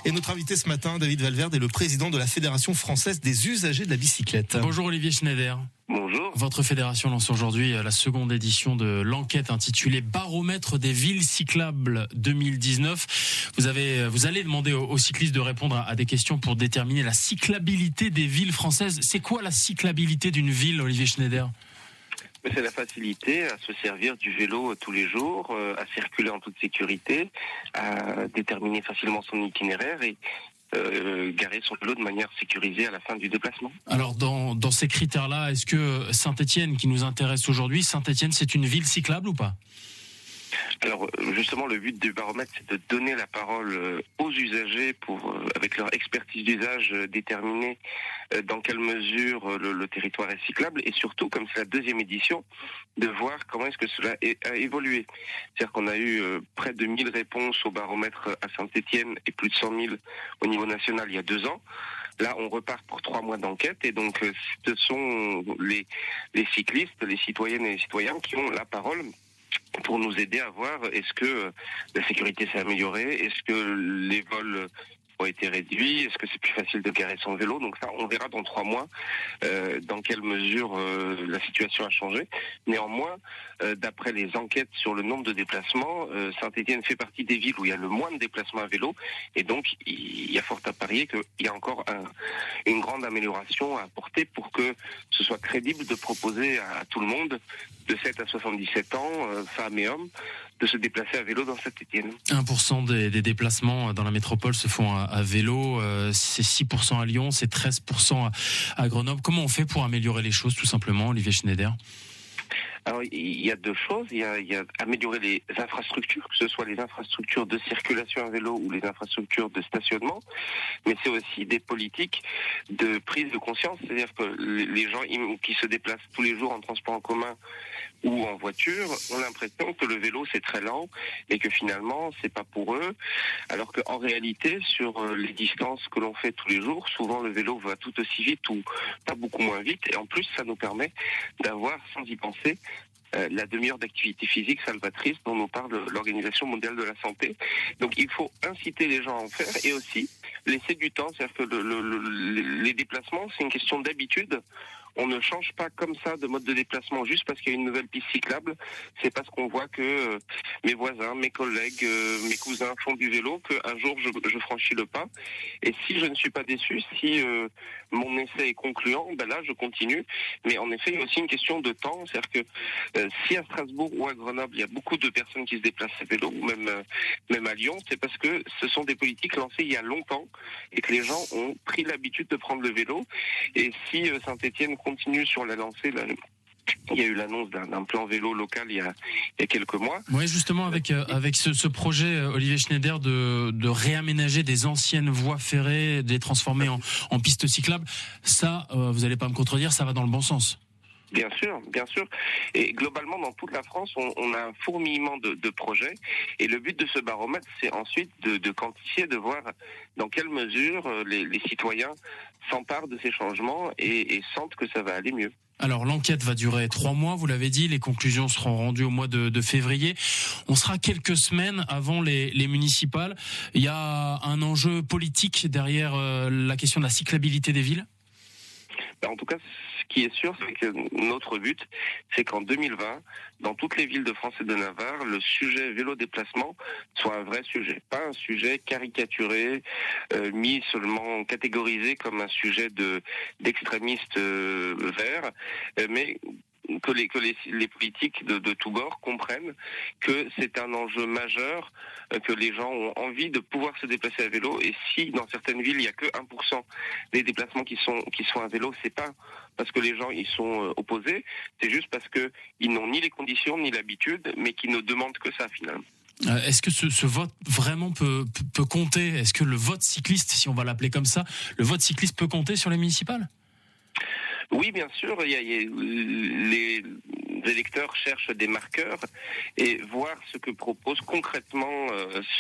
Et notre invité ce matin, David Valverde, est le président de la Fédération française des usagers de la bicyclette. Bonjour Olivier Schneider. Bonjour. Votre fédération lance aujourd'hui la seconde édition de l'enquête intitulée Baromètre des villes cyclables 2019. Vous allez demander aux cyclistes de répondre à des questions pour déterminer la cyclabilité des villes françaises. C'est quoi la cyclabilité d'une ville, Olivier Schneider ? C'est la facilité à se servir du vélo tous les jours, à circuler en toute sécurité, à déterminer facilement son itinéraire et garer son vélo de manière sécurisée à la fin du déplacement. Alors dans ces critères-là, est-ce que Saint-Étienne, qui nous intéresse aujourd'hui, Saint-Étienne, c'est une ville cyclable ou pas ? Alors justement, le but du baromètre, c'est de donner la parole aux usagers pour, avec leur expertise d'usage, déterminer dans quelle mesure le territoire est cyclable et surtout, comme c'est la deuxième édition, de voir comment est-ce que cela a évolué. C'est-à-dire qu'on a eu près de 1000 réponses au baromètre à Saint-Étienne et plus de 100 000 au niveau national il y a 2 ans. Là, on repart pour 3 mois d'enquête et donc ce sont les cyclistes, les citoyennes et les citoyens qui ont la parole pour nous aider à voir est-ce que la sécurité s'est améliorée, est-ce que les vols ont été réduits, est-ce que c'est plus facile de garer son vélo. Donc ça, on verra dans 3 mois dans quelle mesure la situation a changé. Néanmoins, d'après les enquêtes sur le nombre de déplacements, Saint-Étienne fait partie des villes où il y a le moins de déplacements à vélo et donc il y a fort à parier qu'il y a encore une grande amélioration à apporter pour que ce soit crédible de proposer à tout le monde de 7 à 77 ans, femmes et hommes, de se déplacer à vélo dans Saint-Étienne. 1% des déplacements dans la métropole se font à vélo, c'est 6% à Lyon, c'est 13% à Grenoble. Comment on fait pour améliorer les choses, tout simplement, Olivier Schneider ? Alors, il y a 2 choses. Il y a améliorer les infrastructures, que ce soit les infrastructures de circulation à vélo ou les infrastructures de stationnement, mais c'est aussi des politiques de prise de conscience, c'est-à-dire que les gens qui se déplacent tous les jours en transport en commun ou en voiture ont l'impression que le vélo c'est très lent et que finalement c'est pas pour eux, alors qu'en réalité sur les distances que l'on fait tous les jours, souvent le vélo va tout aussi vite ou pas beaucoup moins vite et en plus ça nous permet d'avoir, sans y penser, la demi-heure d'activité physique salvatrice dont nous parle l'Organisation mondiale de la santé. Donc il faut inciter les gens à en faire et aussi laisser du temps, c'est-à-dire que les déplacements c'est une question d'habitude. On ne change pas comme ça de mode de déplacement juste parce qu'il y a une nouvelle piste cyclable. C'est parce qu'on voit que mes voisins, mes collègues, mes cousins font du vélo qu'un jour je franchis le pas. Et si je ne suis pas déçu, si mon essai est concluant, ben là je continue. Mais en effet, il y a aussi une question de temps. C'est-à-dire que si à Strasbourg ou à Grenoble, il y a beaucoup de personnes qui se déplacent à vélo, ou même à Lyon, c'est parce que ce sont des politiques lancées il y a longtemps et que les gens ont pris l'habitude de prendre le vélo. Et si Saint-Étienne continue sur la lancée, il y a eu l'annonce d'un plan vélo local il y a quelques mois. Oui, justement, avec ce projet, Olivier Schneider, de réaménager des anciennes voies ferrées, de les transformer en pistes cyclables, ça, vous n'allez pas me contredire, ça va dans le bon sens. Bien sûr. Et globalement, dans toute la France, on a un fourmillement de projets. Et le but de ce baromètre, c'est ensuite de quantifier, de voir dans quelle mesure les citoyens s'emparent de ces changements et sentent que ça va aller mieux. Alors l'enquête va durer 3 mois, vous l'avez dit, les conclusions seront rendues au mois de février. On sera quelques semaines avant les municipales. Il y a un enjeu politique derrière la question de la cyclabilité des villes ? En tout cas, ce qui est sûr, c'est que notre but, c'est qu'en 2020, dans toutes les villes de France et de Navarre, le sujet vélo-déplacement soit un vrai sujet. Pas un sujet caricaturé, mis seulement catégorisé comme un sujet d'extrémistes verts, mais que les politiques de tous bords comprennent que c'est un enjeu majeur, que les gens ont envie de pouvoir se déplacer à vélo. Et si dans certaines villes il y a que 1% des déplacements qui sont à vélo, c'est pas parce que les gens y sont opposés, c'est juste parce que ils n'ont ni les conditions ni l'habitude, mais qui ne demandent que ça finalement. Est-ce que ce vote vraiment peut compter ? Est-ce que le vote cycliste, si on va l'appeler comme ça, le vote cycliste peut compter sur les municipales ? Oui, bien sûr. électeurs cherchent des marqueurs et voir ce que propose concrètement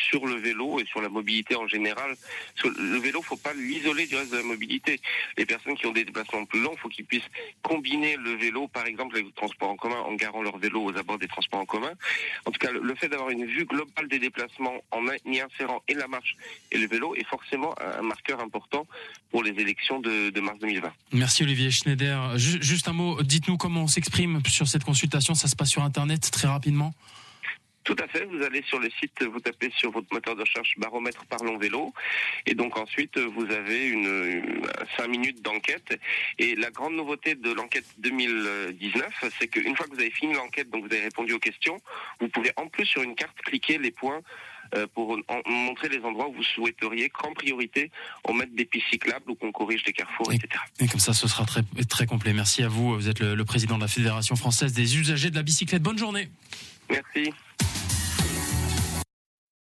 sur le vélo et sur la mobilité en général. Le vélo, faut pas l'isoler du reste de la mobilité. Les personnes qui ont des déplacements plus longs, faut qu'ils puissent combiner le vélo, par exemple, avec le transport en commun, en garant leur vélo aux abords des transports en commun. En tout cas, le fait d'avoir une vue globale des déplacements en y insérant et la marche et le vélo est forcément un marqueur important pour les élections de mars 2020. Merci Olivier Schneider. Juste un mot, dites-nous comment on s'exprime sur cette consultation. Ça se passe sur Internet très rapidement? Tout à fait, vous allez sur le site, vous tapez sur votre moteur de recherche baromètre Parlons Vélo et donc ensuite vous avez 5 minutes d'enquête et la grande nouveauté de l'enquête 2019 c'est qu'une fois que vous avez fini l'enquête, donc vous avez répondu aux questions, vous pouvez en plus sur une carte cliquer les points pour montrer les endroits où vous souhaiteriez qu'en priorité on mette des pistes cyclables ou qu'on corrige des carrefours, etc. Et comme ça ce sera très, très complet. Merci à vous, vous êtes le président de la Fédération française des usagers de la bicyclette. Bonne journée. Merci.